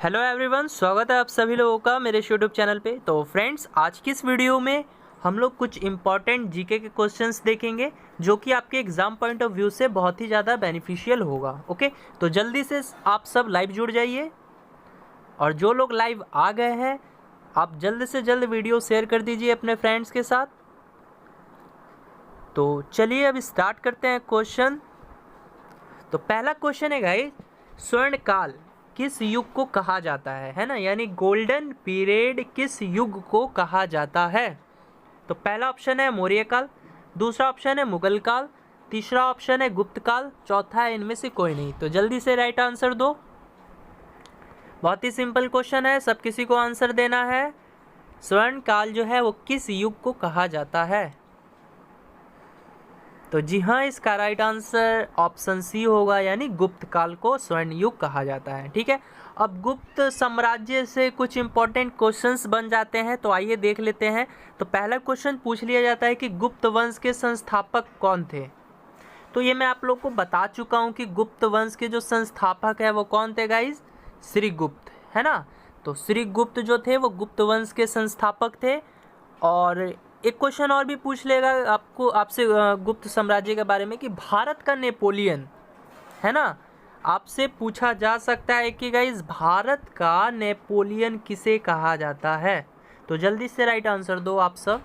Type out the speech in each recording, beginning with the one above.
Hello everyone, स्वागत है आप सभी लोगों का मेरे यूट्यूब चैनल पे। तो फ्रेंड्स, आज की इस वीडियो में हम लोग कुछ इंपॉर्टेंट जीके के क्वेश्चंस देखेंगे जो कि आपके एग्जाम पॉइंट ऑफ व्यू से बहुत ही ज़्यादा बेनिफिशियल होगा। ओके, तो जल्दी से आप सब लाइव जुड़ जाइए और जो लोग लाइव आ गए हैं आप जल्द से जल्द वीडियो शेयर कर दीजिए अपने फ्रेंड्स के साथ। तो चलिए अब स्टार्ट करते हैं क्वेश्चन। तो पहला क्वेश्चन है गाइस, स्वर्ण काल किस युग को कहा जाता है ना, यानी गोल्डन पीरियड किस युग को कहा जाता है। तो पहला ऑप्शन है मौर्य काल, दूसरा ऑप्शन है मुगल काल, तीसरा ऑप्शन है गुप्त काल, चौथा है इनमें से कोई नहीं। तो जल्दी से राइट आंसर दो। बहुत ही सिंपल क्वेश्चन है, सब किसी को आंसर देना है। स्वर्ण काल जो है वो किस युग को कहा जाता है। तो जी हाँ, इसका राइट आंसर ऑप्शन सी होगा, यानी गुप्त काल को स्वर्ण युग कहा जाता है। ठीक है, अब गुप्त साम्राज्य से कुछ इंपॉर्टेंट क्वेश्चंस बन जाते हैं, तो आइए देख लेते हैं। तो पहला क्वेश्चन पूछ लिया जाता है कि गुप्त वंश के संस्थापक कौन थे। तो ये मैं आप लोग को बता चुका हूँ कि गुप्त वंश के जो संस्थापक है वो कौन थे गाइज, श्रीगुप्त, है ना। तो श्रीगुप्त जो थे वो गुप्त वंश के संस्थापक थे। और एक क्वेश्चन और भी पूछ लेगा आपसे गुप्त साम्राज्य के बारे में कि भारत का नेपोलियन, है ना, आपसे पूछा जा सकता है कि गाइस भारत का नेपोलियन किसे कहा जाता है। तो जल्दी से राइट आंसर दो आप सब।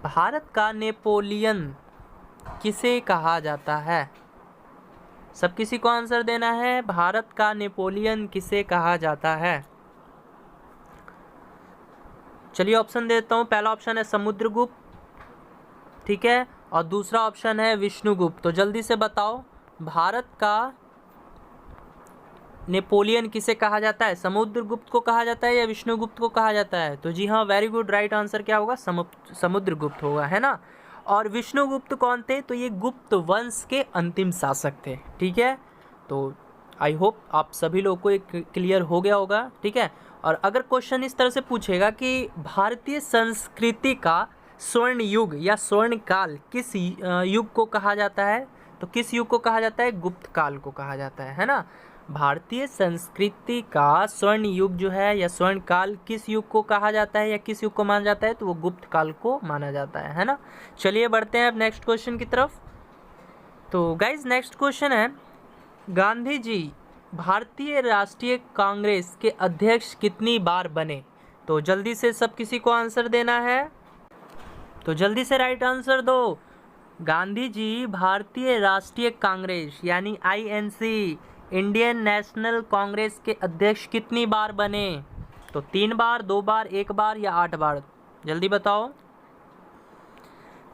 भारत का नेपोलियन किसे कहा जाता है, सब किसी को आंसर देना है। भारत का नेपोलियन किसे कहा जाता है। चलिए ऑप्शन देता हूँ। पहला ऑप्शन है समुद्रगुप्त, ठीक है, और दूसरा ऑप्शन है विष्णुगुप्त। तो जल्दी से बताओ, भारत का नेपोलियन किसे कहा जाता है, समुद्रगुप्त को कहा जाता है या विष्णुगुप्त को कहा जाता है। तो जी हाँ, वेरी गुड, राइट आंसर क्या होगा, समुद्रगुप्त होगा, है ना। और विष्णुगुप्त कौन थे, तो ये गुप्त वंश के अंतिम शासक थे। ठीक है, तो आई होप आप सभी लोगों को एक क्लियर हो गया होगा। ठीक है, और अगर क्वेश्चन इस तरह से पूछेगा कि भारतीय संस्कृति का स्वर्ण युग या स्वर्ण काल किस युग को कहा जाता है, तो किस युग को कहा जाता है, गुप्त काल को कहा जाता है ना। भारतीय संस्कृति का स्वर्ण युग जो है या स्वर्ण काल किस युग को कहा जाता है या किस युग को माना जाता है, तो वो गुप्त काल को माना जाता है ना। चलिए बढ़ते हैं अब नेक्स्ट क्वेश्चन की तरफ। तो गाइज नेक्स्ट क्वेश्चन है, गांधी जी भारतीय राष्ट्रीय कांग्रेस के अध्यक्ष कितनी बार बने। तो जल्दी से सब किसी को आंसर देना है, तो जल्दी से राइट आंसर दो। गांधी जी भारतीय राष्ट्रीय कांग्रेस यानी आईएनसी, इंडियन नेशनल कांग्रेस के अध्यक्ष कितनी बार बने। तो 3 बार, 2 बार, 1 बार या 8 बार, जल्दी बताओ।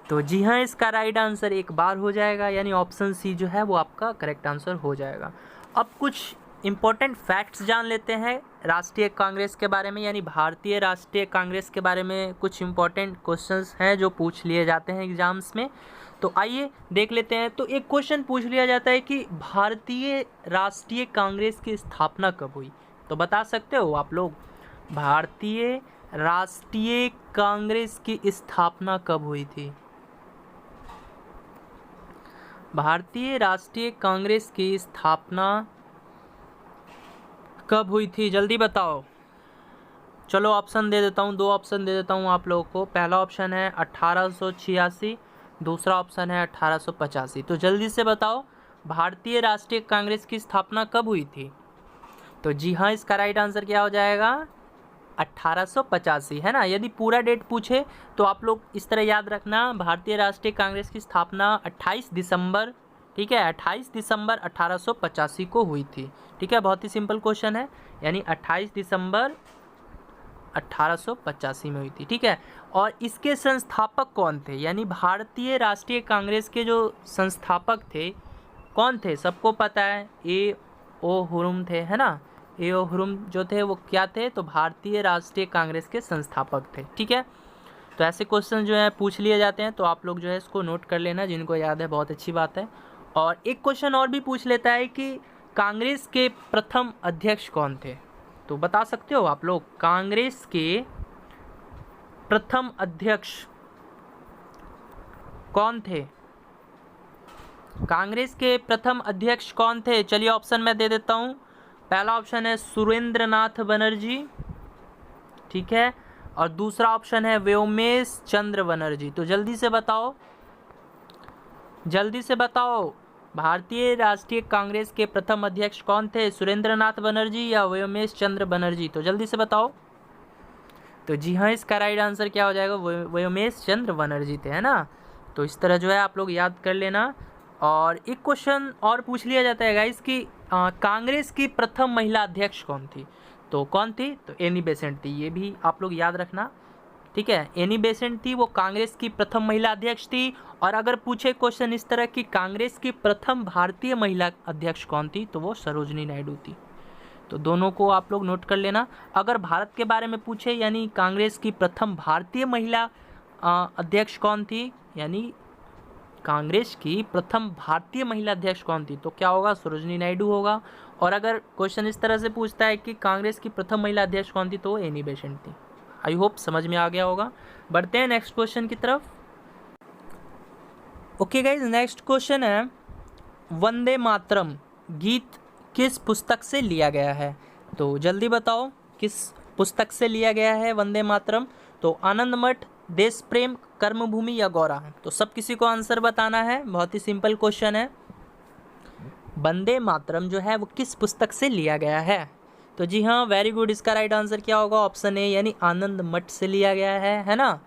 तो जी हाँ, इसका राइट आंसर 1 बार हो जाएगा, यानी ऑप्शन सी जो है वो आपका करेक्ट आंसर हो जाएगा। अब कुछ इम्पोर्टेंट फैक्ट्स जान लेते हैं राष्ट्रीय कांग्रेस के बारे में, यानी भारतीय राष्ट्रीय कांग्रेस के बारे में कुछ इम्पोर्टेंट क्वेश्चंस हैं जो पूछ लिए जाते हैं एग्जाम्स में। तो आइए देख लेते हैं। तो एक क्वेश्चन पूछ लिया जाता है कि भारतीय राष्ट्रीय कांग्रेस की स्थापना कब हुई। तो बता सकते हो आप लोग, भारतीय राष्ट्रीय कांग्रेस की स्थापना कब हुई थी। भारतीय राष्ट्रीय कांग्रेस की स्थापना कब हुई थी, जल्दी बताओ। चलो ऑप्शन दे देता हूँ, 2 ऑप्शन दे देता हूँ आप लोगों को। पहला ऑप्शन है 1886, दूसरा ऑप्शन है 1885। तो जल्दी से बताओ, भारतीय राष्ट्रीय कांग्रेस की स्थापना कब हुई थी। तो जी हाँ, इसका राइट आंसर क्या हो जाएगा, 1885, है ना। यदि पूरा डेट पूछे तो आप लोग इस तरह याद रखना, भारतीय राष्ट्रीय कांग्रेस की स्थापना 28 दिसंबर, ठीक है, 28 दिसंबर 1885 को हुई थी। ठीक है, बहुत ही सिंपल क्वेश्चन है, यानी 28 दिसंबर 1885 में हुई थी। ठीक है, और इसके संस्थापक कौन थे, यानी भारतीय राष्ट्रीय कांग्रेस के जो संस्थापक थे कौन थे, सबको पता है, ए ओ हुरुम थे, है ना। ए ओ हुरुम जो थे वो क्या थे, तो भारतीय राष्ट्रीय कांग्रेस के संस्थापक थे। ठीक है, तो ऐसे क्वेश्चन जो है पूछ लिए जाते हैं, तो आप लोग जो है इसको नोट कर लेना, जिनको याद है बहुत अच्छी बात है। और एक क्वेश्चन और भी पूछ लेता है कि कांग्रेस के प्रथम अध्यक्ष कौन थे। तो बता सकते हो आप लोग, कांग्रेस के प्रथम अध्यक्ष कौन थे, कांग्रेस के प्रथम अध्यक्ष कौन थे। चलिए ऑप्शन मैं दे देता हूँ। पहला ऑप्शन है सुरेंद्रनाथ बनर्जी, ठीक है, और दूसरा ऑप्शन है व्योमेश चंद्र बनर्जी। तो जल्दी से बताओ, जल्दी से बताओ, भारतीय राष्ट्रीय कांग्रेस के प्रथम अध्यक्ष कौन थे, सुरेंद्रनाथ बनर्जी या व्योमेश चंद्र बनर्जी? तो जल्दी से बताओ। तो जी हाँ, इसका राइट आंसर क्या हो जाएगा, व्योमेश चंद्र बनर्जी थे, है ना। तो इस तरह जो है आप लोग याद कर लेना। और एक क्वेश्चन और पूछ लिया जाता है गाइस कि कांग्रेस की प्रथम महिला अध्यक्ष कौन थी? तो कौन थी? तो एनी बेसेंट थी। ये भी आप लोग याद रखना, ठीक है। एनी बेसेंट थी, वो कांग्रेस की प्रथम महिला अध्यक्ष थी। और अगर पूछे क्वेश्चन इस तरह कि कांग्रेस की प्रथम भारतीय महिला अध्यक्ष कौन थी, तो वो सरोजनी नायडू थी। तो दोनों को आप लोग नोट कर लेना। अगर भारत के बारे में पूछे यानी कांग्रेस की प्रथम भारतीय महिला अध्यक्ष कौन थी, यानी कांग्रेस की प्रथम भारतीय महिला अध्यक्ष कौन थी, तो क्या होगा, सरोजनी नायडू होगा। और अगर क्वेश्चन इस तरह से पूछता है कि कांग्रेस की प्रथम महिला अध्यक्ष कौन थी, तो वो एनी बेसेंट थी। आई होप समझ में आ गया होगा। बढ़ते हैं नेक्स्ट क्वेश्चन की तरफ। ओके गाइज, नेक्स्ट क्वेश्चन है वंदे मातरम गीत किस पुस्तक से लिया गया है? तो जल्दी बताओ किस पुस्तक से लिया गया है वंदे मातरम? तो आनंद मठ, देश प्रेम, कर्मभूमि या गौरा? तो सब किसी को आंसर बताना है, बहुत ही सिंपल क्वेश्चन है। वंदे मातरम जो है वो किस पुस्तक से लिया गया है? तो जी हाँ, वेरी गुड। इसका राइट आंसर क्या होगा, ऑप्शन ए यानी आनंद मठ से लिया गया है ना।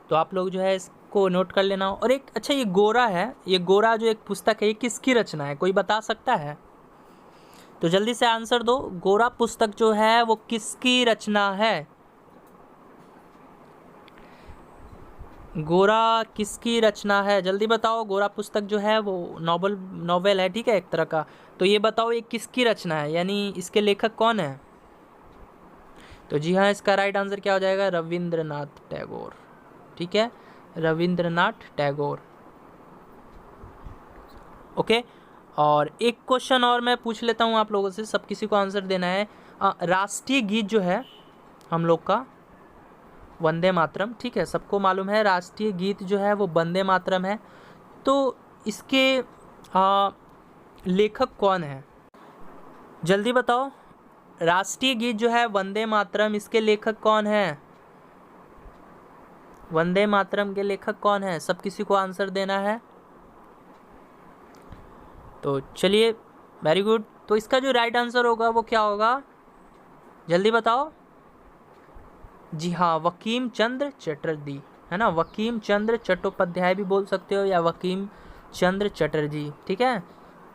तो आप लोग जो है इसको नोट कर लेना। और एक अच्छा, ये गोरा है, ये गोरा जो एक पुस्तक है, ये किसकी रचना है, कोई बता सकता है? तो जल्दी से आंसर दो, गोरा पुस्तक जो है वो किसकी रचना है? गोरा किसकी रचना है, जल्दी बताओ। गोरा पुस्तक जो है वो नॉवेल है, ठीक है, एक तरह का। तो ये बताओ ये किसकी रचना है, यानी इसके लेखक कौन है? तो जी हाँ, इसका राइट आंसर क्या हो जाएगा, रविंद्रनाथ टैगोर, ठीक है, रविंद्रनाथ टैगोर। ओके, और एक क्वेश्चन और मैं पूछ लेता हूँ आप लोगों से, सब किसी को आंसर देना है। राष्ट्रीय गीत जो है हम लोग का वंदे मातरम, ठीक है, सबको मालूम है राष्ट्रीय गीत जो है वो वंदे मातरम है। तो इसके लेखक कौन है, जल्दी बताओ। राष्ट्रीय गीत जो है वंदे मातरम, इसके लेखक कौन है? वंदे मातरम के लेखक कौन है, सब किसी को आंसर देना है। तो चलिए, वेरी गुड। तो इसका जो राइट आंसर होगा वो क्या होगा, जल्दी बताओ। जी हाँ, वकीम चंद्र चटर्जी, है ना, वकीम चंद्र चट्टोपाध्याय भी बोल सकते हो या वकीम चंद्र चटर्जी, ठीक है।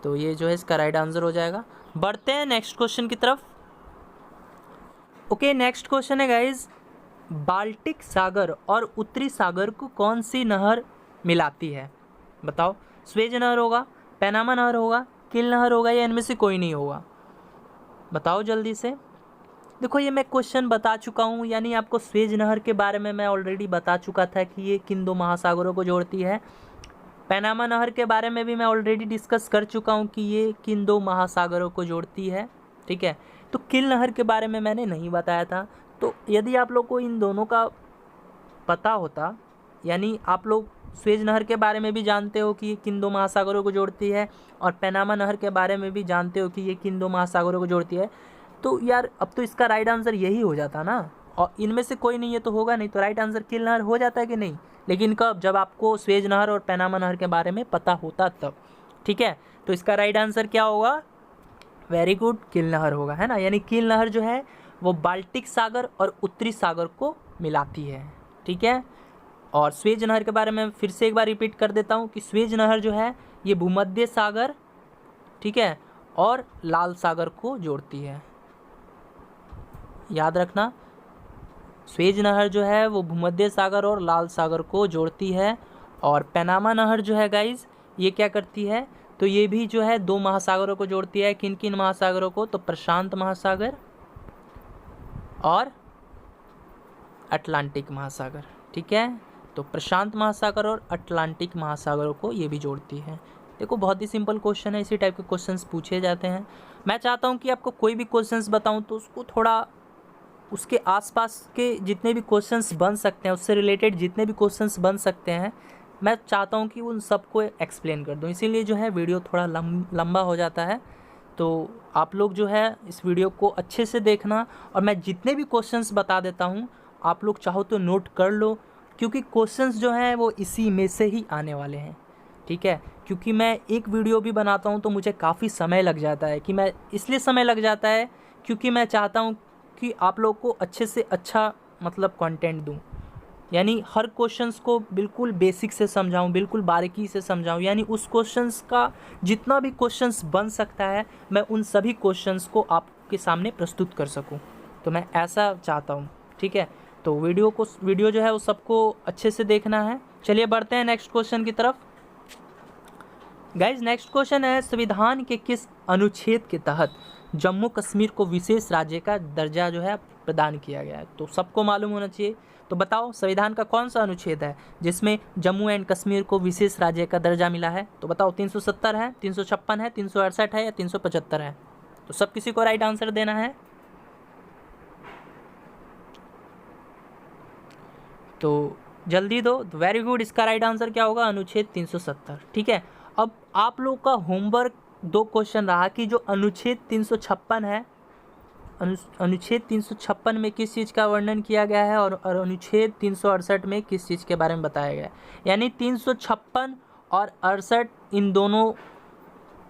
तो ये जो है इसका राइट आंसर हो जाएगा। बढ़ते हैं नेक्स्ट क्वेश्चन की तरफ। ओके, नेक्स्ट क्वेश्चन है गाइज, बाल्टिक सागर और उत्तरी सागर को कौन सी नहर मिलाती है? बताओ, स्वेज नहर होगा, पैनामा नहर होगा, किल नहर होगा, या इनमें से कोई नहीं होगा? बताओ जल्दी से। देखो, ये मैं क्वेश्चन बता चुका हूँ, यानी आपको स्वेज नहर के बारे में मैं ऑलरेडी बता चुका था कि ये किन दो महासागरों को जोड़ती है। पैनामा नहर के बारे में भी मैं ऑलरेडी डिस्कस कर चुका हूँ कि ये किन दो महासागरों को जोड़ती है, ठीक है। तो किल नहर के बारे में मैंने नहीं बताया था। तो यदि आप लोग को इन दोनों का पता होता, यानी आप लोग स्वेज नहर के बारे में भी जानते हो कि ये किन दो महासागरों को जोड़ती है, और पैनामा नहर के बारे में भी जानते हो कि ये किन दो महासागरों को जोड़ती है, तो यार अब तो इसका राइट आंसर यही हो जाता ना। और इनमें से कोई नहीं है तो होगा नहीं, तो राइट आंसर किल नहर हो जाता है कि नहीं। लेकिन कब, जब आपको स्वेज नहर और पैनामा नहर के बारे में पता होता तब, ठीक है। तो इसका राइट आंसर क्या होगा, वेरी गुड, किल नहर होगा, है ना। यानी किल नहर जो है वो बाल्टिक सागर और उत्तरी सागर को मिलाती है, ठीक है। और स्वेज नहर के बारे में फिर से एक बार रिपीट कर देता हूँ कि स्वेज नहर जो है ये भूमध्य सागर, ठीक है, और लाल सागर को जोड़ती है, याद रखना। स्वेज नहर जो है वो भूमध्य सागर और लाल सागर को जोड़ती है। और पैनामा नहर जो है गाइज, ये क्या करती है, तो ये भी जो है दो महासागरों को जोड़ती है। किन किन महासागरों को, तो प्रशांत महासागर और अटलांटिक महासागर, ठीक है। तो प्रशांत महासागर और अटलांटिक महासागरों को ये भी जोड़ती है। देखो, बहुत ही सिंपल क्वेश्चन है, इसी टाइप के क्वेश्चंस पूछे जाते हैं। मैं चाहता हूँ कि आपको कोई भी क्वेश्चंस बताऊँ तो उसको थोड़ा उसके आसपास के जितने भी क्वेश्चंस बन सकते हैं, उससे रिलेटेड जितने भी क्वेश्चंस बन सकते हैं, मैं चाहता हूँ कि उन सबको एक्सप्लेन कर दूँ। इसीलिए जो है वीडियो थोड़ा लंबा हो जाता है। तो आप लोग जो है इस वीडियो को अच्छे से देखना, और मैं जितने भी क्वेश्चंस बता देता हूँ आप लोग चाहो तो नोट कर लो, क्योंकि क्वेश्चंस जो हैं वो इसी में से ही आने वाले हैं, ठीक है। क्योंकि मैं एक वीडियो भी बनाता हूँ तो मुझे काफ़ी समय लग जाता है, कि मैं इसलिए समय लग जाता है क्योंकि मैं चाहता हूँ कि आप लोग को अच्छे से अच्छा मतलब कंटेंट दूँ, यानी हर क्वेश्चंस को बिल्कुल बेसिक से समझाऊं, बिल्कुल बारीकी से समझाऊं, यानी उस क्वेश्चंस का जितना भी क्वेश्चंस बन सकता है मैं उन सभी क्वेश्चंस को आपके सामने प्रस्तुत कर सकूं, तो मैं ऐसा चाहता हूं, ठीक है। तो वीडियो जो है वो सबको अच्छे से देखना है। चलिए बढ़ते हैं नेक्स्ट क्वेश्चन की तरफ। गाइज नेक्स्ट क्वेश्चन है, संविधान के किस अनुच्छेद के तहत जम्मू कश्मीर को विशेष राज्य का दर्जा जो है प्रदान किया गया है? तो सबको मालूम होना चाहिए, तो बताओ संविधान का कौन सा अनुच्छेद है जिसमें जम्मू एंड कश्मीर को विशेष राज्य का दर्जा मिला है? तो बताओ 370 है, 356 है, 368 है या 375 है? तो सब किसी को राइट आंसर देना है। तो जल्दी दो। वेरी गुड, इसका राइट आंसर क्या होगा? अनुच्छेद 370, ठीक है। अब आप लोग का होमवर्क 2 क्वेश्चन रहा कि जो अनुच्छेद 356 है, अनुच्छेद 356 में किस चीज़ का वर्णन किया गया है और अनुच्छेद 368 में किस चीज़ के बारे में बताया गया है। यानी 356 और 68 इन दोनों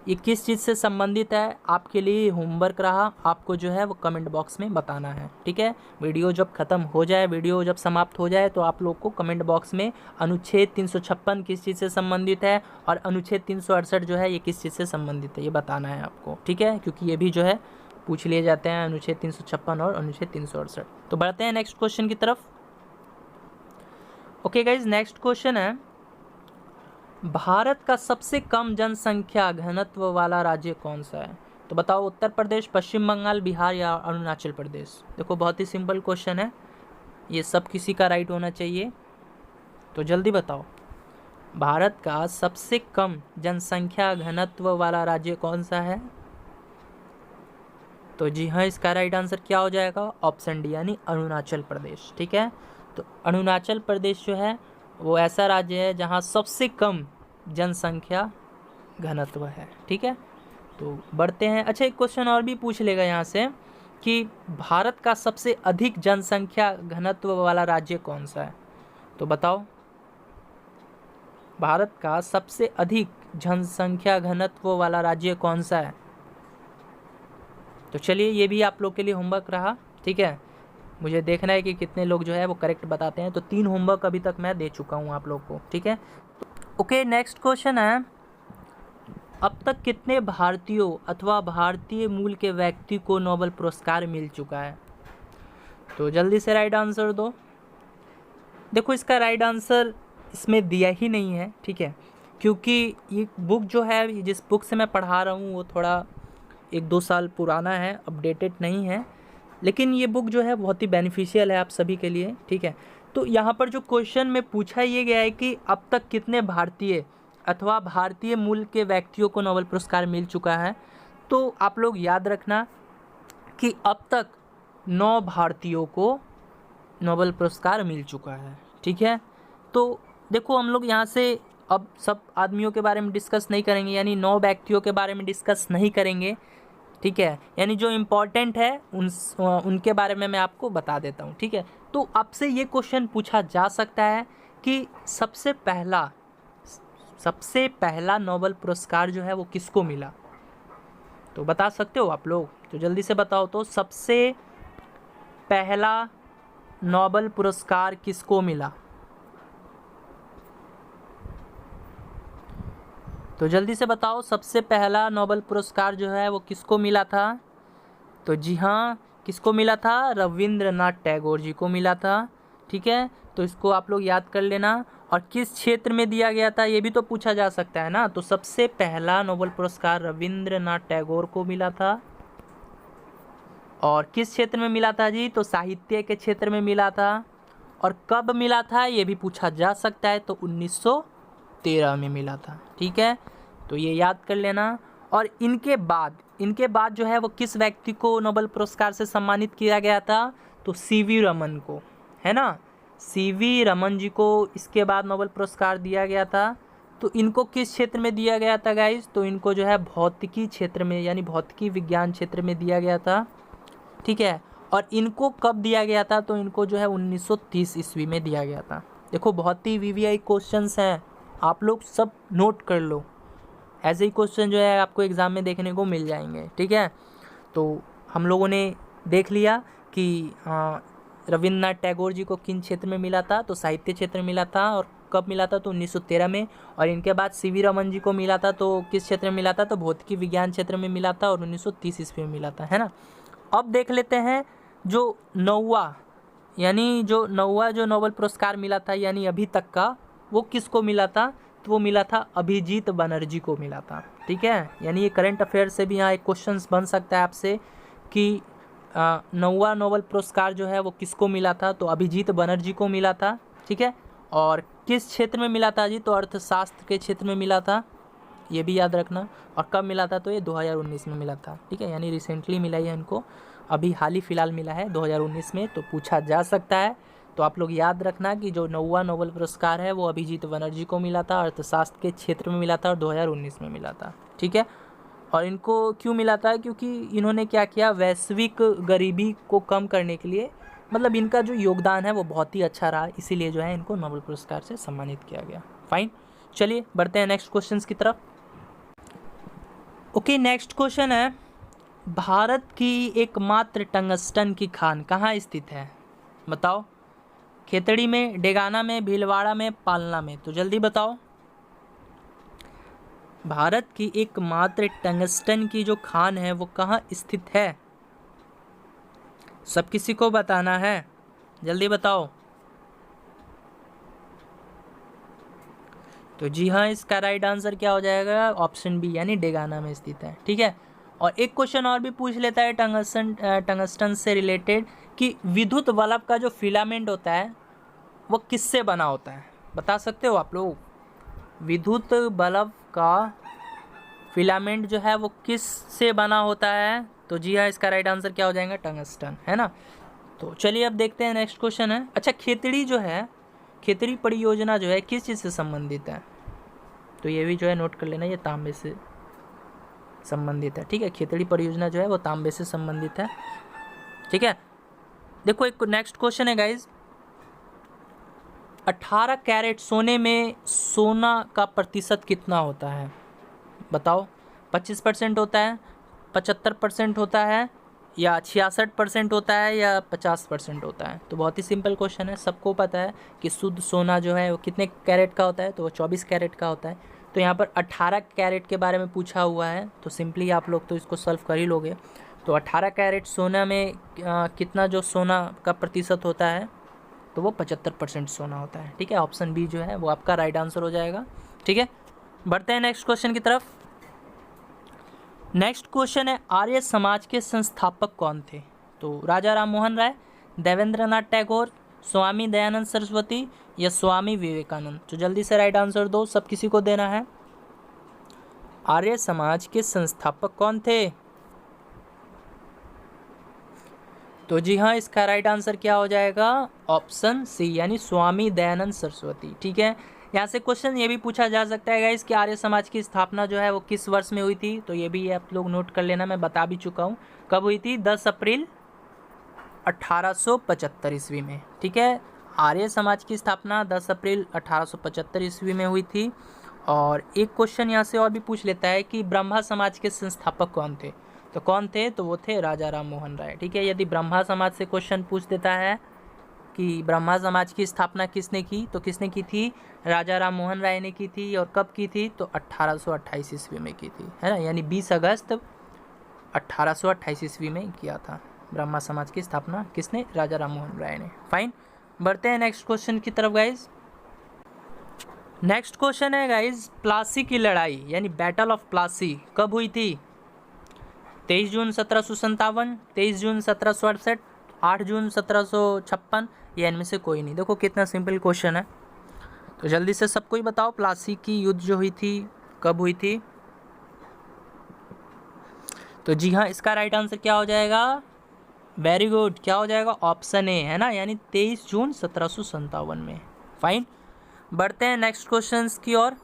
ये किस चीज़ से संबंधित है, आपके लिए होमवर्क रहा। आपको जो है वो कमेंट बॉक्स में बताना है, ठीक है। वीडियो जब ख़त्म हो जाए, वीडियो जब समाप्त हो जाए, तो आप लोग को कमेंट बॉक्स में अनुच्छेद 356 किस चीज़ से संबंधित है और अनुच्छेद 368 जो है ये किस चीज़ से संबंधित है, ये बताना है आपको, ठीक है। क्योंकि ये भी जो है पूछ लिए जाते हैं, अनुच्छेद 356 और अनुच्छेद 368। तो बढ़ते हैं नेक्स्ट क्वेश्चन की तरफ। ओके गाइज, नेक्स्ट क्वेश्चन है, भारत का सबसे कम जनसंख्या घनत्व वाला राज्य कौन सा है? तो बताओ उत्तर प्रदेश, पश्चिम बंगाल, बिहार या अरुणाचल प्रदेश? देखो बहुत ही सिंपल क्वेश्चन है, ये सब किसी का राइट होना चाहिए, तो जल्दी बताओ भारत का सबसे कम जनसंख्या घनत्व वाला राज्य कौन सा है? तो जी हाँ, इसका राइट आंसर क्या हो जाएगा? ऑप्शन डी यानी अरुणाचल प्रदेश, ठीक है। तो अरुणाचल प्रदेश जो है वो ऐसा राज्य है जहाँ सबसे कम जनसंख्या घनत्व है, ठीक है। तो बढ़ते हैं। अच्छा, एक क्वेश्चन और भी पूछ लेगा यहाँ से कि भारत का सबसे अधिक जनसंख्या घनत्व वाला राज्य कौन सा है? तो बताओ भारत का सबसे अधिक जनसंख्या घनत्व वाला राज्य कौन सा है? तो चलिए ये भी आप लोग के लिए होमवर्क रहा, ठीक है। मुझे देखना है कि कितने लोग जो है वो करेक्ट बताते हैं। तो 3 होमवर्क अभी तक मैं दे चुका हूँ आप लोग को, ठीक है। ओके, नेक्स्ट क्वेश्चन है, अब तक कितने भारतीयों अथवा भारतीय मूल के व्यक्ति को नोबेल पुरस्कार मिल चुका है? तो जल्दी से राइट आंसर दो। देखो इसका राइट आंसर इसमें दिया ही नहीं है, ठीक है, क्योंकि ये बुक जो है, जिस बुक से मैं पढ़ा रहा हूँ वो थोड़ा 1-2 साल पुराना है, अपडेटेड नहीं है, लेकिन ये बुक जो है बहुत ही बेनिफिशियल है आप सभी के लिए, ठीक है। तो यहाँ पर जो क्वेश्चन में पूछा ये गया है कि अब तक कितने भारतीय अथवा भारतीय मूल के व्यक्तियों को नोबेल पुरस्कार मिल चुका है। तो आप लोग याद रखना कि अब तक 9 भारतीयों को नोबेल पुरस्कार मिल चुका है, ठीक है। तो देखो हम लोग यहाँ से अब सब आदमियों के बारे में डिस्कस नहीं करेंगे, यानी 9 व्यक्तियों के बारे में डिस्कस नहीं करेंगे, ठीक है। यानी जो इम्पोर्टेंट है उनके बारे में मैं आपको बता देता हूँ, ठीक है। तो आपसे ये क्वेश्चन पूछा जा सकता है कि सबसे पहला नोबेल पुरस्कार जो है वो किसको मिला? तो बता सकते हो आप लोग? तो जल्दी से बताओ तो सबसे पहला नोबेल पुरस्कार किसको मिला? तो जल्दी से बताओ सबसे पहला नोबेल पुरस्कार जो है वो किसको मिला था? तो जी हाँ, किसको मिला था? रविंद्रनाथ टैगोर जी को मिला था, ठीक है। तो इसको आप लोग याद कर लेना। और किस क्षेत्र में दिया गया था ये भी तो पूछा जा सकता है ना। तो सबसे पहला नोबेल पुरस्कार रविंद्रनाथ टैगोर को मिला था। और किस क्षेत्र में मिला था जी? तो साहित्य के क्षेत्र में मिला था। और कब मिला था ये भी पूछा जा सकता है, तो 1913 में मिला था, ठीक है। तो ये याद कर लेना। और इनके बाद जो है वो किस व्यक्ति को नोबेल पुरस्कार से सम्मानित किया गया था? तो सीवी रमन को, है ना। सीवी रमन जी को इसके बाद नोबेल पुरस्कार दिया गया था। तो इनको किस क्षेत्र में दिया गया था गाइज? तो इनको जो है भौतिकी क्षेत्र में यानी भौतिकी विज्ञान क्षेत्र में दिया गया था, ठीक है। और इनको कब दिया गया था? तो इनको जो है 1930 ईस्वी में दिया गया था। देखो बहुत ही VVI क्वेश्चंस हैं, आप लोग सब नोट कर लो, ऐसे ही क्वेश्चन जो है आपको एग्ज़ाम में देखने को मिल जाएंगे, ठीक है। तो हम लोगों ने देख लिया कि रविन्द्रनाथ टैगोर जी को किन क्षेत्र में मिला था? तो साहित्य क्षेत्र में मिला था। और कब मिला था? तो 1913 में। और इनके बाद CV रमन जी को मिला था, तो किस क्षेत्र में मिला था? तो भौतिकी विज्ञान क्षेत्र में मिला था और 1930 ईस्वी में मिला था, है ना। अब देख लेते हैं जो नौवा जो नोबेल पुरस्कार मिला था यानी अभी तक का, वो किसको मिला था? तो वो मिला था अभिजीत बनर्जी को मिला था, ठीक है। यानी ये करंट अफेयर से भी यहाँ एक क्वेश्चन बन सकता है आपसे कि नौवा नोबेल पुरस्कार जो है वो किसको मिला था? तो अभिजीत बनर्जी को मिला था, ठीक है। और किस क्षेत्र में मिला था जी? तो अर्थशास्त्र के क्षेत्र में मिला था, ये भी याद रखना। और कब मिला था? तो ये 2019 में मिला था, ठीक है। यानी रिसेंटली मिला है इनको, अभी हाल ही फिलहाल मिला है 2019 में, तो पूछा जा सकता है। तो आप लोग याद रखना कि जो नौवा नोबेल पुरस्कार है वो अभिजीत बनर्जी को मिला था, अर्थशास्त्र के क्षेत्र में मिला था और 2019 में मिला था, ठीक है। और इनको क्यों मिला था? क्योंकि इन्होंने क्या किया, वैश्विक गरीबी को कम करने के लिए, मतलब इनका जो योगदान है वो बहुत ही अच्छा रहा, इसीलिए जो है इनको नोबेल पुरस्कार से सम्मानित किया गया। फाइन, चलिए बढ़ते हैं नेक्स्ट क्वेश्चन की तरफ। ओके, नेक्स्ट क्वेश्चन है, भारत की एकमात्र टंगस्टन की खान कहाँ स्थित है? बताओ। खेतड़ी में, डेगाना में, भीलवाड़ा में, पालना में? तो जल्दी बताओ। भारत की एकमात्र टंगस्टन की जो खान है वो कहाँ स्थित है? सब किसी को बताना है, जल्दी बताओ। तो जी हाँ, इसका राइट आंसर क्या हो जाएगा? ऑप्शन बी यानी डेगाना में स्थित है, ठीक है। और एक क्वेश्चन और भी पूछ लेता है टंगस्टन से रिलेटेड कि विद्युत बल्ब का जो फिलामेंट होता है वो किससे बना होता है? बता सकते हो आप लोग? विद्युत बल्ब का फिलामेंट जो है वो किस से बना होता है? तो जी हाँ, इसका राइट आंसर क्या हो जाएगा? टंगस्टन, है ना। तो चलिए अब देखते हैं, नेक्स्ट क्वेश्चन है। अच्छा, खेतड़ी जो है, खेतड़ी परियोजना जो है किस चीज़ से संबंधित है? तो ये भी जो है नोट कर लेना, ये तांबे से संबंधित है, ठीक है। खेतड़ी परियोजना जो है वो तांबे से संबंधित है, ठीक है। देखो एक नेक्स्ट क्वेश्चन है गाइज, 18 कैरेट सोने में सोना का प्रतिशत कितना होता है? बताओ। 25% होता है, 75% होता है, या 66% होता है, या 50% होता है? तो बहुत ही सिंपल क्वेश्चन है, सबको पता है कि शुद्ध सोना जो है वो कितने कैरेट का होता है? तो वो 24 कैरेट का होता है। तो यहाँ पर 18 कैरेट के बारे में पूछा हुआ है, तो सिंपली आप लोग तो इसको सॉल्व कर ही लोगे। तो 18 कैरेट सोना में कितना जो सोना का प्रतिशत होता है? तो वो 75% सोना होता है, ठीक है। ऑप्शन बी जो है वो आपका राइट आंसर हो जाएगा, ठीक है। बढ़ते हैं नेक्स्ट क्वेश्चन की तरफ। नेक्स्ट क्वेश्चन है, आर्य समाज के संस्थापक कौन थे? तो राजा राम मोहन राय, देवेंद्रनाथ टैगोर, स्वामी दयानंद सरस्वती, या स्वामी विवेकानंद? तो जल्दी से राइट आंसर दो, सब किसी को देना है। आर्य समाज के संस्थापक कौन थे? तो जी हाँ, इसका राइट आंसर क्या हो जाएगा? ऑप्शन सी यानी स्वामी दयानंद सरस्वती, ठीक है। यहाँ से क्वेश्चन ये भी पूछा जा सकता है गाइस कि आर्य समाज की स्थापना जो है वो किस वर्ष में हुई थी? तो ये भी आप लोग नोट कर लेना, मैं बता भी चुका हूँ कब हुई थी, 10 अप्रैल 1875 ईस्वी में, ठीक है। आर्य समाज की स्थापना 10 अप्रैल 1875 ईस्वी में हुई थी। और एक क्वेश्चन यहाँ से और भी पूछ लेता है कि ब्रह्मा समाज के संस्थापक कौन थे? तो कौन थे? तो वो थे राजा राम मोहन राय, ठीक है। यदि ब्रह्मा समाज से क्वेश्चन पूछ देता है कि ब्रह्मा समाज की स्थापना किसने की, तो किसने की थी? राजा राम मोहन राय ने की थी। और कब की थी? तो 1828 ईस्वी में की थी, है ना। यानी 20 अगस्त 1828 ईस्वी में किया था ब्रह्मा समाज की स्थापना, किसने? राजा राम मोहन राय ने। फाइन, बढ़ते हैं नेक्स्ट क्वेश्चन की तरफ गाइज। नेक्स्ट क्वेश्चन है गाइज, प्लासी की लड़ाई यानी बैटल ऑफ प्लासी कब हुई थी? 23 जून 1757, 23 जून 1768, 8 जून 1756, या इनमें से कोई नहीं? देखो कितना सिंपल क्वेश्चन है, तो जल्दी से सबको ही बताओ, प्लासी की युद्ध जो हुई थी कब हुई थी? तो जी हाँ, इसका राइट आंसर क्या हो जाएगा? वेरी गुड, क्या हो जाएगा? ऑप्शन ए, है ना, यानी 23 जून 1757 में। फाइन, बढ़ते हैं नेक्स्ट क्वेश्चन की ओर।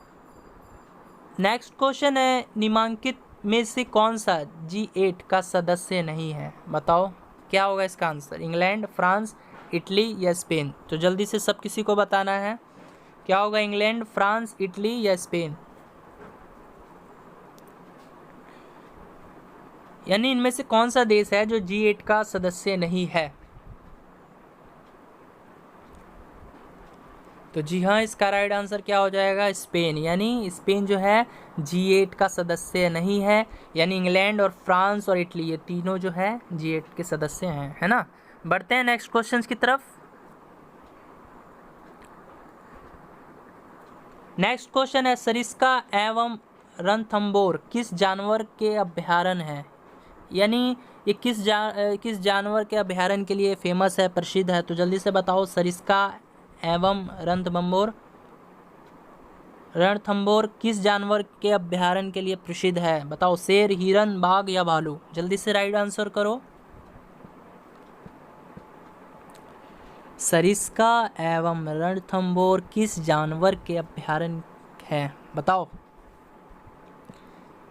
नेक्स्ट क्वेश्चन है, निम्नलिखित में से कौन सा G8 का सदस्य नहीं है? बताओ क्या होगा इसका आंसर? इंग्लैंड, फ्रांस, इटली या स्पेन? तो जल्दी से सब किसी को बताना है क्या होगा, इंग्लैंड, फ्रांस, इटली या स्पेन? यानी इनमें से कौन सा देश है जो G8 का सदस्य नहीं है? तो जी हाँ, इसका राइट आंसर क्या हो जाएगा? स्पेन। यानी स्पेन जो है G8 का सदस्य नहीं है, यानी इंग्लैंड और फ्रांस और इटली ये तीनों जो है G8 के सदस्य हैं, है ना। बढ़ते हैं नेक्स्ट क्वेश्चन की तरफ। नेक्स्ट क्वेश्चन है, सरिस्का एवं रणथंभौर किस जानवर के अभ्यारण्य है? यानी ये किस जानवर के अभ्यारण्य के लिए फेमस है, प्रसिद्ध है? तो जल्दी से बताओ, सरिस्का एवं रणथंभौर किस जानवर के अभ्यारण्य के लिए प्रसिद्ध है? बताओ, शेर, हिरन, बाघ या भालू? जल्दी से राइट आंसर करो। सरिस्का एवं रणथंभौर किस जानवर के अभ्यारण्य है? बताओ।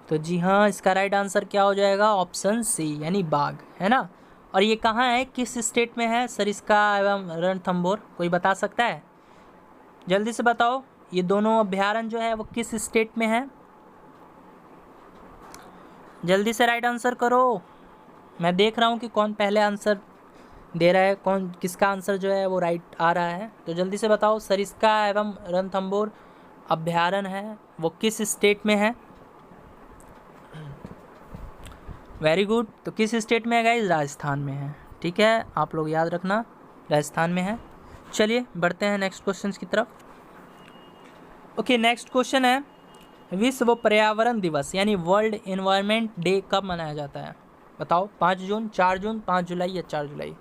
तो जी हाँ, इसका राइट आंसर क्या हो जाएगा? ऑप्शन सी, यानी बाघ, है ना। और ये कहाँ है, किस स्टेट में है सरिस्का एवं रणथंभौर? कोई बता सकता है? जल्दी से बताओ, ये दोनों अभ्यारण्य जो है वो किस स्टेट में है? जल्दी से राइट आंसर करो। मैं देख रहा हूँ कि कौन पहले आंसर दे रहा है, कौन किसका आंसर जो है वो राइट आ रहा है। तो जल्दी से बताओ, सरिस्का एवं रणथंभौर अभ्यारण्य है वो किस स्टेट में है? Very good. तो किस स्टेट में है गाइस? राजस्थान में है। ठीक है, आप लोग याद रखना, राजस्थान में है। चलिए बढ़ते हैं नेक्स्ट क्वेश्चन की तरफ। ओके, नेक्स्ट क्वेश्चन है, विश्व पर्यावरण दिवस यानी वर्ल्ड एनवायरनमेंट डे कब मनाया जाता है? बताओ, 5 जून, 4 जून, 5 जुलाई या 4 जुलाई?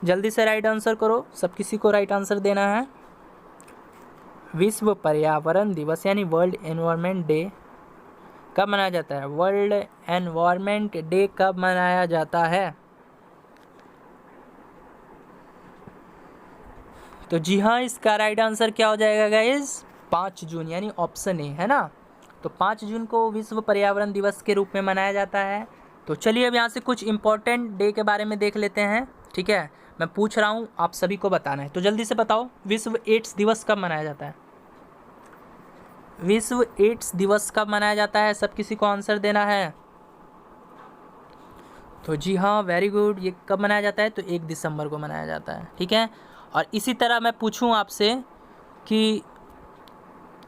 जल्दी से राइट आंसर करो, सब किसी को राइट आंसर देना है। विश्व पर्यावरण दिवस यानी वर्ल्ड एनवायरनमेंट डे कब मनाया जाता है? वर्ल्ड एनवायरनमेंट डे कब मनाया जाता है? तो जी हाँ, इसका राइट आंसर क्या हो जाएगा गाइस? 5 जून, यानी ऑप्शन ए, है ना। तो 5 जून को विश्व पर्यावरण दिवस के रूप में मनाया जाता है। तो चलिए अब यहाँ से कुछ इंपॉर्टेंट डे के बारे में देख लेते हैं। ठीक है, मैं पूछ रहा हूँ, आप सभी को बताना है। तो जल्दी से बताओ, विश्व एड्स दिवस कब मनाया जाता है? विश्व एड्स दिवस कब मनाया जाता है? सब किसी को आंसर देना है। तो जी हाँ, वेरी गुड। ये कब मनाया जाता है? तो 1 दिसंबर को मनाया जाता है। ठीक है, और इसी तरह मैं पूछूं आपसे कि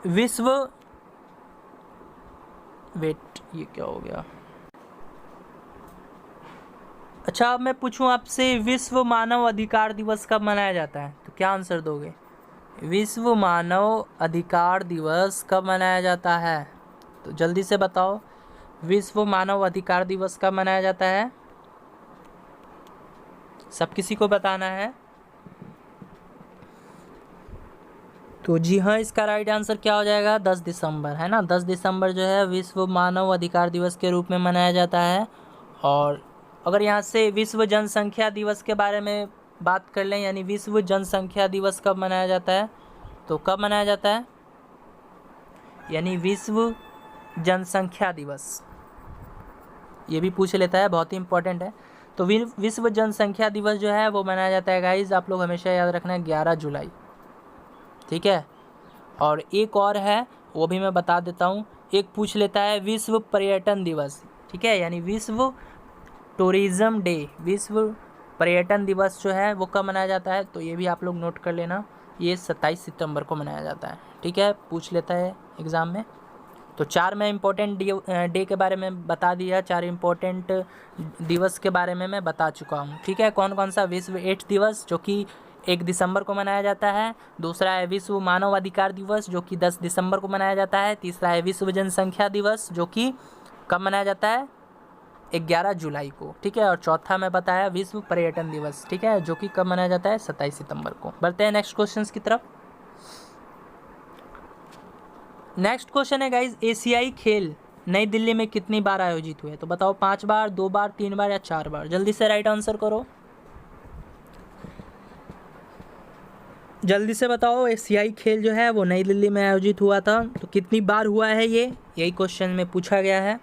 विश्व ये क्या हो गया? अच्छा, अब मैं पूछूं आपसे, विश्व मानव अधिकार दिवस कब मनाया जाता है? तो क्या आंसर दोगे? विश्व मानव अधिकार दिवस कब मनाया जाता है? तो जल्दी से बताओ, विश्व मानव अधिकार दिवस कब मनाया जाता है? सब किसी को बताना है। तो जी हाँ, इसका राइट आंसर क्या हो जाएगा? 10 दिसंबर, है ना। 10 दिसंबर जो है विश्व मानव अधिकार दिवस के रूप में मनाया जाता है। और अगर यहाँ से विश्व जनसंख्या दिवस के बारे में बात कर लें, यानी विश्व जनसंख्या दिवस कब मनाया जाता है? तो कब मनाया जाता है? यानी विश्व जनसंख्या दिवस, ये भी पूछ लेता है, बहुत ही इंपॉर्टेंट है। तो विश्व जनसंख्या दिवस जो है वो मनाया जाता है गाइज, आप लोग हमेशा याद रखना है, 11 जुलाई। ठीक है, और एक और है वो भी मैं बता देता हूँ। एक पूछ लेता है विश्व पर्यटन दिवस। ठीक है, यानी विश्व टूरिज्म डे, विश्व पर्यटन दिवस जो है वो कब मनाया जाता है? तो ये भी आप लोग नोट कर लेना, ये 27 सितंबर को मनाया जाता है। ठीक है, पूछ लेता है एग्ज़ाम में। तो 4 मैं इम्पोर्टेंट डे के बारे में बता दिया, 4 इम्पोर्टेंट दिवस के बारे में मैं बता चुका हूँ। ठीक है, कौन कौन सा? विश्व एड्स दिवस जो कि 1 दिसंबर को मनाया जाता है। दूसरा है विश्व मानव अधिकार दिवस जो कि 10 दिसंबर को मनाया जाता है। तीसरा है विश्व जनसंख्या दिवस जो कि कब मनाया जाता है? 11 जुलाई को। ठीक है, और चौथा मैं बताया विश्व पर्यटन दिवस। ठीक है, जो कि कब मनाया जाता है? 27 सितंबर को। बढ़ते हैं नेक्स्ट क्वेश्चन की तरफ। नेक्स्ट क्वेश्चन है गाइज, एशियाई खेल नई दिल्ली में कितनी बार आयोजित हुए? तो बताओ, 5 बार, 2 बार, 3 बार या 4 बार? जल्दी से राइट आंसर करो। जल्दी से बताओ, एशियाई खेल जो है वो नई दिल्ली में आयोजित हुआ था, तो कितनी बार हुआ है ये, यही क्वेश्चन में पूछा गया है।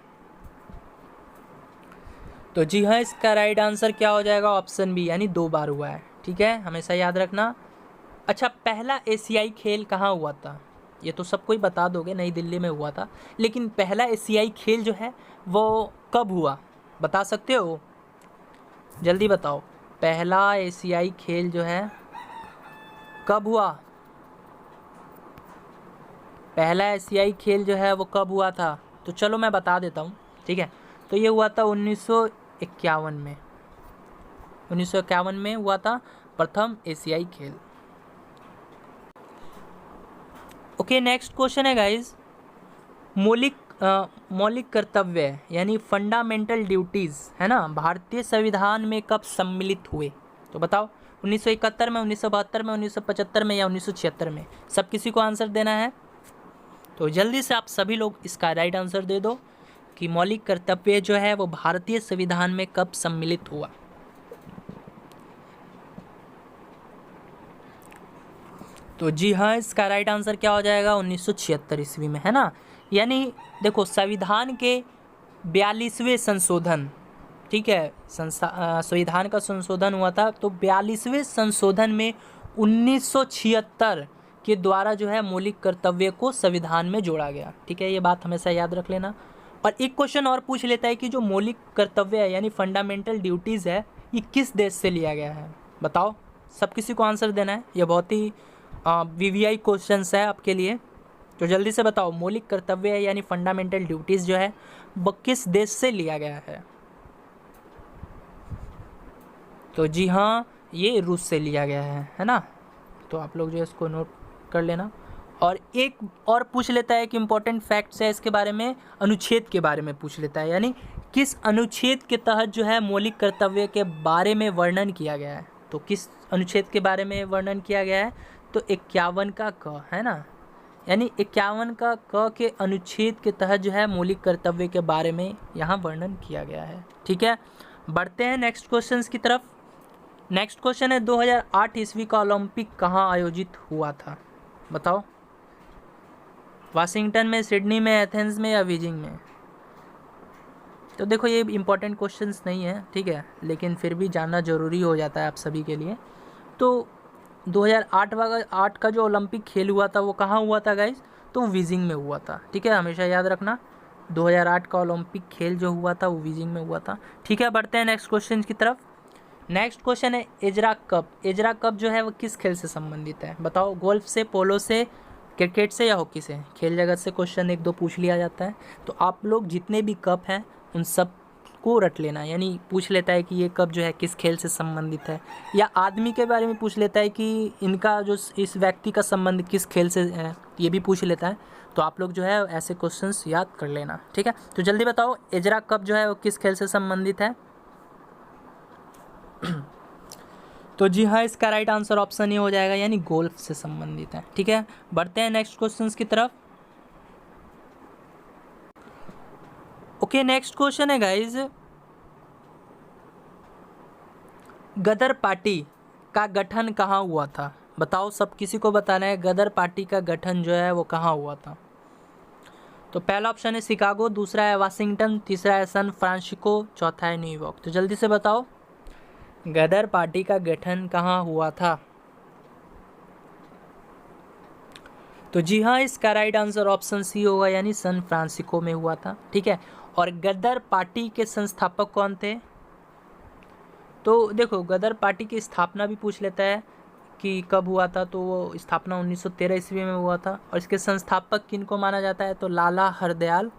तो जी हाँ, इसका राइट आंसर क्या हो जाएगा, ऑप्शन बी, यानी 2 बार हुआ है। ठीक है, हमेशा याद रखना। अच्छा, पहला एशियाई खेल कहाँ हुआ था, ये तो सबको ही बता दोगे, नई दिल्ली में हुआ था, लेकिन पहला एशियाई खेल जो है वो कब हुआ, बता सकते हो? जल्दी बताओ, पहला एशियाई खेल जो है कब हुआ? पहला एशियाई खेल जो है वो कब हुआ था? तो चलो मैं बता देता हूँ। ठीक है, तो ये हुआ था 1951 में। 1951 में हुआ था प्रथम एशियाई खेल। ओके, नेक्स्ट क्वेश्चन है गाइज, मौलिक कर्तव्य यानी फंडामेंटल ड्यूटीज़ है ना, भारतीय संविधान में कब सम्मिलित हुए? तो बताओ, 1971 में, 1972 में, 1975 में या 1976 में? सब किसी को आंसर देना है, तो जल्दी से आप सभी लोग इसका राइट आंसर दे दो कि मौलिक कर्तव्य जो है वो भारतीय संविधान में कब सम्मिलित हुआ। तो जी हाँ, इसका राइट आंसर क्या हो जाएगा, 1976 ईस्वी में, है ना। यानी देखो, संविधान के 42वें संशोधन, ठीक है, संविधान का संशोधन हुआ था, तो 42वें संशोधन में 1976 के द्वारा जो है मौलिक कर्तव्य को संविधान में जोड़ा गया। ठीक है, ये बात हमेशा याद रख लेना। और एक क्वेश्चन और पूछ लेता है कि जो मौलिक कर्तव्य है यानी फंडामेंटल ड्यूटीज़ है, ये किस देश से लिया गया है? बताओ, सब किसी को आंसर देना है, ये बहुत ही वीवीआई क्वेश्चंस है आपके लिए। तो जल्दी से बताओ, मौलिक कर्तव्य यानी फंडामेंटल ड्यूटीज़ जो है वो किस देश से लिया गया है? तो जी हाँ, ये रूस से लिया गया है ना। तो आप लोग जो है इसको नोट कर लेना। और एक और पूछ लेता है कि इम्पोर्टेंट फैक्ट्स है इसके बारे में, अनुच्छेद के बारे में पूछ लेता है, यानी किस अनुच्छेद के तहत जो है मौलिक कर्तव्य के बारे में वर्णन किया गया है? तो किस अनुच्छेद के बारे में वर्णन किया गया है? तो 51 का क, है ना, यानी 51 का क के अनुच्छेद के तहत जो है मौलिक कर्तव्य के बारे में यहाँ वर्णन किया गया है। ठीक है, बढ़ते हैं नेक्स्ट क्वेश्चन की तरफ। नेक्स्ट क्वेश्चन है, 2008 ईस्वी का ओलंपिक कहाँ आयोजित हुआ था? बताओ, वाशिंगटन में, सिडनी में, एथेंस में या बीजिंग में? तो देखो, ये इंपॉर्टेंट क्वेश्चंस नहीं है, ठीक है, लेकिन फिर भी जानना ज़रूरी हो जाता है आप सभी के लिए। तो 2008 का जो ओलंपिक खेल हुआ था वो कहाँ हुआ था गाइज? तो बीजिंग में हुआ था। ठीक है, हमेशा याद रखना, 2008 का ओलंपिक खेल जो हुआ था वो बीजिंग में हुआ था। ठीक है, बढ़ते हैं नेक्स्ट क्वेश्चन की तरफ। नेक्स्ट क्वेश्चन है, एजरा कप। एजरा कप जो है वो किस खेल से संबंधित है? बताओ, गोल्फ से, पोलो से, क्रिकेट से या हॉकी से? खेल जगत से क्वेश्चन 1-2 पूछ लिया जाता है, तो आप लोग जितने भी कप हैं उन सब को रट लेना। यानी पूछ लेता है कि ये कप जो है किस खेल से संबंधित है, या आदमी के बारे में पूछ लेता है कि इनका जो इस व्यक्ति का संबंध किस खेल से है, ये भी पूछ लेता है। तो आप लोग जो है ऐसे क्वेश्चंस याद कर लेना। ठीक है, तो जल्दी बताओ, एजरा कप जो है वो किस खेल से संबंधित है? तो जी हाँ, इसका राइट आंसर ऑप्शन ये हो जाएगा, यानी गोल्फ से संबंधित है। ठीक है, बढ़ते हैं नेक्स्ट क्वेश्चंस की तरफ। ओके, नेक्स्ट क्वेश्चन है गाइज, गदर पार्टी का गठन कहाँ हुआ था? बताओ, सब किसी को बताना है, गदर पार्टी का गठन जो है वो कहाँ हुआ था? तो पहला ऑप्शन है शिकागो, दूसरा है वाशिंगटन, तीसरा है सैन फ्रांसिस्को, चौथा है न्यूयॉर्क। तो जल्दी से बताओ, गदर पार्टी का गठन कहाँ हुआ था? तो जी हाँ, इसका राइट आंसर ऑप्शन सी होगा, यानी सैन फ्रांसिस्को में हुआ था। ठीक है, और गदर पार्टी के संस्थापक कौन थे? तो देखो, गदर पार्टी की स्थापना भी पूछ लेता है कि कब हुआ था, तो वो स्थापना 1913 ईस्वी में हुआ था। और इसके संस्थापक किन को माना जाता है? तो लाला हरदयाल।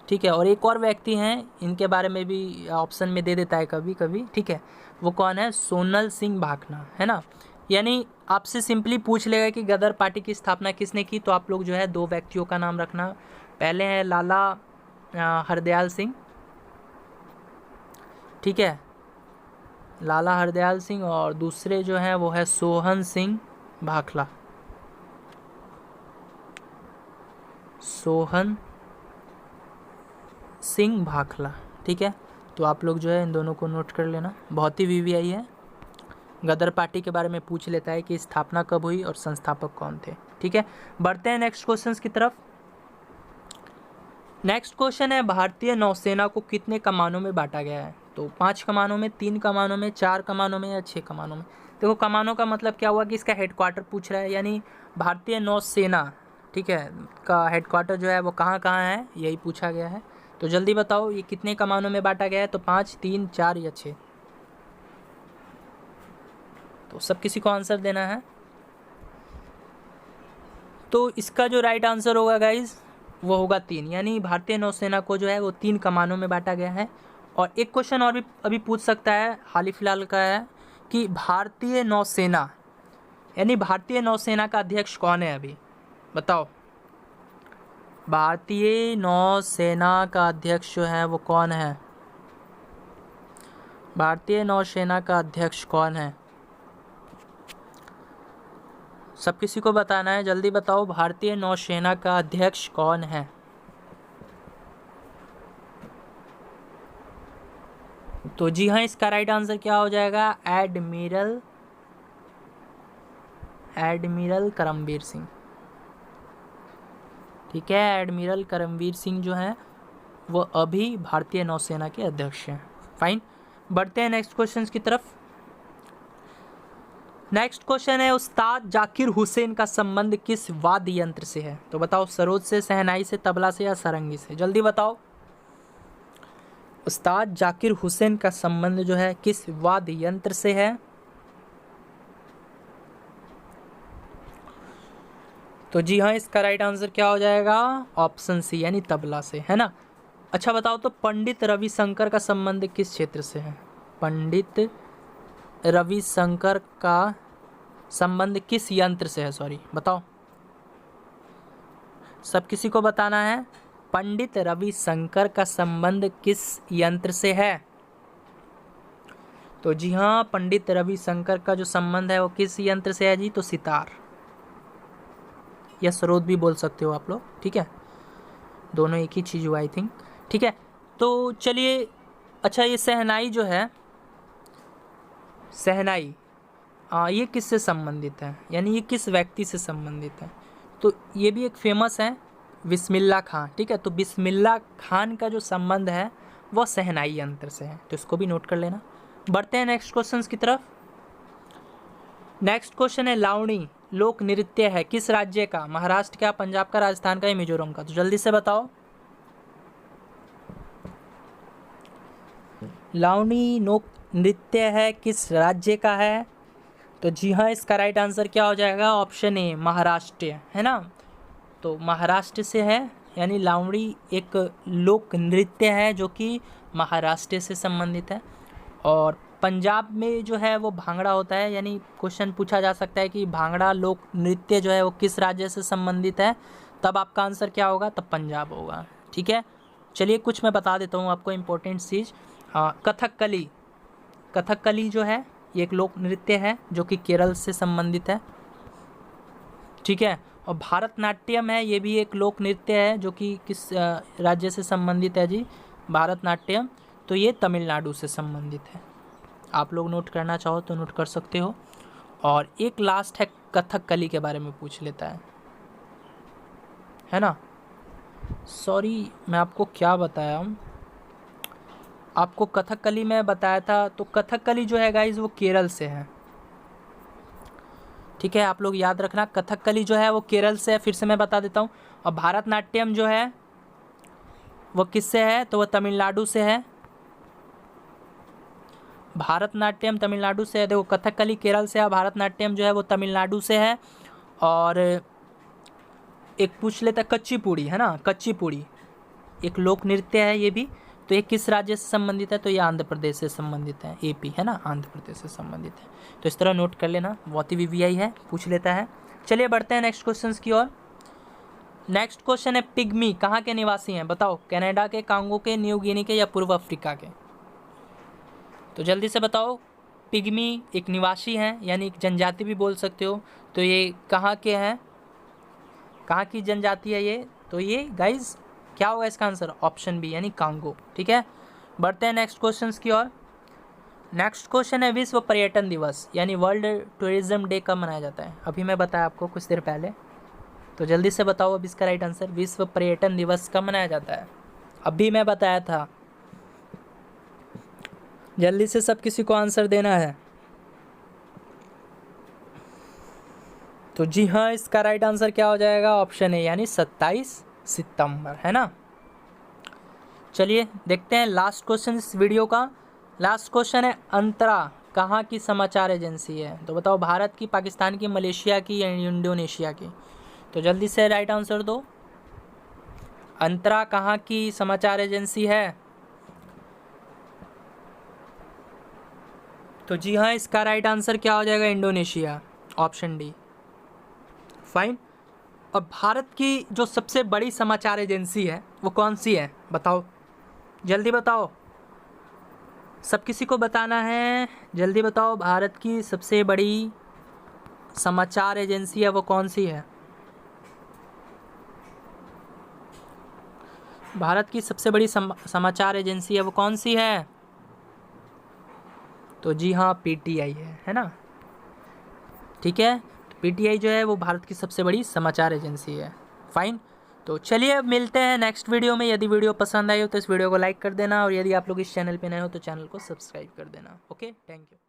ठीक है, और एक और व्यक्ति हैं, इनके बारे में भी ऑप्शन में दे देता है कभी कभी। ठीक है, वो कौन है? सोनल सिंह भाखना, है ना। यानी आपसे सिंपली पूछ लेगा कि गदर पार्टी की स्थापना किसने की, तो आप लोग जो है 2 व्यक्तियों का नाम रखना। पहले है लाला हरदयाल सिंह, ठीक है, लाला हरदयाल सिंह, और दूसरे जो हैं वो है सोहन सिंह भाखला। सोहन सिंह भाखला। ठीक है, तो आप लोग जो है इन दोनों को नोट कर लेना, बहुत ही वीवीआई है। गदर पार्टी के बारे में पूछ लेता है कि स्थापना कब हुई और संस्थापक कौन थे। ठीक है, बढ़ते हैं नेक्स्ट क्वेश्चन की तरफ। नेक्स्ट क्वेश्चन है भारतीय नौसेना को कितने कमानों में बांटा गया है? तो 5 कमानों में, 3 कमानों में, 4 कमानों में या 6 कमानों में? देखो कमानों का मतलब क्या हुआ कि इसका हेडक्वार्टर पूछ रहा है, यानी भारतीय नौसेना, ठीक है, का हेडक्वार्टर जो है वो कहाँ कहाँ है, यही पूछा गया है। तो जल्दी बताओ ये कितने कमानों में बांटा गया है? तो 5, 3, 4 या 6? तो सब किसी को आंसर देना है। तो इसका जो राइट आंसर होगा गाइज वो होगा 3, यानी भारतीय नौसेना को जो है वो 3 कमानों में बांटा गया है। और एक क्वेश्चन और भी अभी पूछ सकता है, हाल ही फिलहाल का है, कि भारतीय नौसेना यानी भारतीय नौसेना का अध्यक्ष कौन है अभी? बताओ, भारतीय नौसेना का अध्यक्ष जो है वो कौन है? भारतीय नौसेना का अध्यक्ष कौन है? सब किसी को बताना है, जल्दी बताओ भारतीय नौसेना का अध्यक्ष कौन है? तो जी हाँ, इसका राइट आंसर क्या हो जाएगा? एडमिरल करमबीर सिंह। ठीक है, एडमिरल करमबीर सिंह जो हैं वो अभी भारतीय नौसेना के अध्यक्ष हैं। फाइन, बढ़ते हैं नेक्स्ट क्वेश्चन की तरफ। नेक्स्ट क्वेश्चन है उस्ताद जाकिर हुसैन का संबंध किस वाद्य यंत्र से है? तो बताओ, सरोद से, शहनाई से, तबला से या सारंगी से? जल्दी बताओ, उस्ताद जाकिर हुसैन का संबंध जो है किस वाद्य यंत्र से है? तो जी हाँ, इसका राइट आंसर क्या हो जाएगा? ऑप्शन सी, यानी तबला से, है ना। अच्छा बताओ, तो पंडित रविशंकर का संबंध किस क्षेत्र से है? पंडित रविशंकर का संबंध किस यंत्र से है? सॉरी, बताओ, सब किसी को बताना है। पंडित रविशंकर का संबंध किस यंत्र से है? तो जी हाँ, पंडित रविशंकर का जो संबंध है वो किस यंत्र से है जी? तो सितार या सरोद भी बोल सकते हो आप लोग। ठीक है, दोनों एक ही चीज़ हुआ आई थिंक। ठीक है, तो चलिए, अच्छा ये शहनाई जो है, शहनाई ये किससे संबंधित है, यानी ये किस व्यक्ति से संबंधित है? तो ये भी एक फेमस है, बिस्मिल्लाह खान। ठीक है, तो बिस्मिल्लाह खान का जो संबंध है वो शहनाई यंत्र से है, तो इसको भी नोट कर लेना। बढ़ते हैं नेक्स्ट क्वेश्चन की तरफ। नेक्स्ट क्वेश्चन है लावणी लोक नृत्य है किस राज्य का? महाराष्ट्र का, पंजाब का, राजस्थान का या मिजोरम का? तो जल्दी से बताओ, लावणी लोक नृत्य है किस राज्य का है? तो जी हाँ, इसका राइट आंसर क्या हो जाएगा? ऑप्शन ए, महाराष्ट्र, है ना। तो महाराष्ट्र से है, यानी लावणी एक लोक नृत्य है जो कि महाराष्ट्र से संबंधित है। और पंजाब में जो है वो भांगड़ा होता है, यानी क्वेश्चन पूछा जा सकता है कि भांगड़ा लोक नृत्य जो है वो किस राज्य से संबंधित है, तब आपका आंसर क्या होगा? तब पंजाब होगा। ठीक है, चलिए कुछ मैं बता देता हूँ आपको इम्पोर्टेंट चीज़। कथकली, कथकली जो है ये एक लोक नृत्य है जो कि केरल से संबंधित है। ठीक है, और भारतनाट्यम है, ये भी एक लोक नृत्य है जो कि किस राज्य से संबंधित है जी? भारतनाट्यम, तो ये तमिलनाडु से संबंधित है। आप लोग नोट करना चाहो तो नोट कर सकते हो। और एक लास्ट है, कथकली के बारे में पूछ लेता है ना। सॉरी, मैं आपको क्या बताया हूँ, आपको कथकली में बताया था। तो कथकली जो है गाइज वो केरल से है। ठीक है, आप लोग याद रखना, कथकली जो है वो केरल से है, फिर से मैं बता देता हूँ। और भारतनाट्यम जो है वो किससे है? तो वो तमिलनाडु से है। भारतनाट्यम तमिलनाडु से है। देखो, कथकली केरल से है, भारतनाट्यम जो है वो तमिलनाडु से है। और एक पूछ लेता है कच्चीपुड़ी, है ना, कच्चीपुड़ी एक लोक नृत्य है ये भी। तो ये किस राज्य से संबंधित है? तो ये आंध्र प्रदेश से संबंधित है, एपी, है ना, आंध्र प्रदेश से संबंधित है। तो इस तरह नोट कर लेना, बहुत ही वीवीआई है, पूछ लेता है। चलिए बढ़ते हैं नेक्स्ट क्वेश्चन की ओर। नेक्स्ट क्वेश्चन है पिग्मी कहाँ के निवासी हैं? बताओ, कनाडा के, कांगो के, न्यू गिनी के या पूर्व अफ्रीका के? तो जल्दी से बताओ, पिग्मी एक निवासी हैं, यानी एक जनजाति भी बोल सकते हो। तो ये कहाँ के हैं, कहाँ की जनजाति है ये? तो ये गाइज क्या होगा इसका आंसर? ऑप्शन बी, यानी कांगो। ठीक है, बढ़ते हैं नेक्स्ट क्वेश्चन की ओर। नेक्स्ट क्वेश्चन है विश्व पर्यटन दिवस यानी वर्ल्ड टूरिज्म डे कब मनाया जाता है? अभी मैं बताया आपको कुछ देर पहले, तो जल्दी से बताओ अब इसका राइट आंसर। विश्व पर्यटन दिवस कब मनाया जाता है? अभी मैं बताया था। जल्दी से सब किसी को आंसर देना है। तो जी हाँ, इसका राइट आंसर क्या हो जाएगा? ऑप्शन ए यानी 27 सितंबर, है ना। चलिए देखते हैं लास्ट क्वेश्चन इस वीडियो का। लास्ट क्वेश्चन है अंतरा कहाँ की समाचार एजेंसी है? तो बताओ भारत की, पाकिस्तान की, मलेशिया की या इंडोनेशिया की? तो जल्दी से राइट आंसर दो। अंतरा कहाँ की समाचार एजेंसी है? तो जी हाँ, इसका राइट आंसर क्या हो जाएगा? Indonesia, option D. फाइन। अब भारत की जो सबसे बड़ी समाचार एजेंसी है वो कौन सी है? बताओ, जल्दी बताओ, सब किसी को बताना है, जल्दी बताओ। भारत की सबसे बड़ी समाचार एजेंसी है वो कौन सी है? भारत की सबसे बड़ी समाचार एजेंसी है वो कौन सी है? तो जी हाँ, पीटीआई है ना। ठीक है, पीटीआई जो है वो भारत की सबसे बड़ी समाचार एजेंसी है। फाइन। तो चलिए अब मिलते हैं नेक्स्ट वीडियो में। यदि वीडियो पसंद आई हो तो इस वीडियो को लाइक कर देना, और यदि आप लोग इस चैनल पे नए हो तो चैनल को सब्सक्राइब कर देना। Okay, thank you.